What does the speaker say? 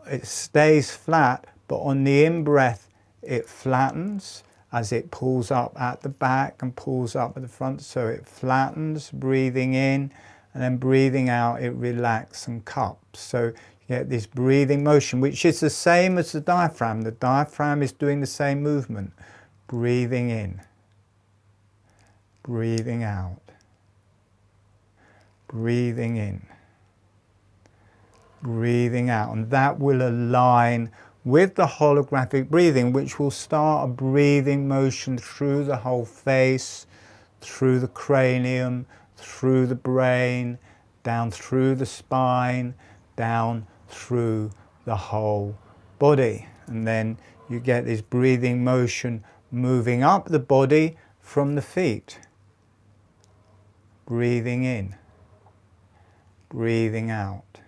it stays flat, but on the in-breath it flattens as it pulls up at the back and pulls up at the front. So it flattens, breathing in, and then breathing out it relaxes and cups. So you get this breathing motion, which is the same as the diaphragm. The diaphragm is doing the same movement. Breathing in, breathing out, breathing in, breathing out. And that will align with the holographic breathing, which will start a breathing motion through the whole face, through the cranium, through the brain, down through the spine, down through the whole body. And then you get this breathing motion moving up the body from the feet. Breathing in, breathing out.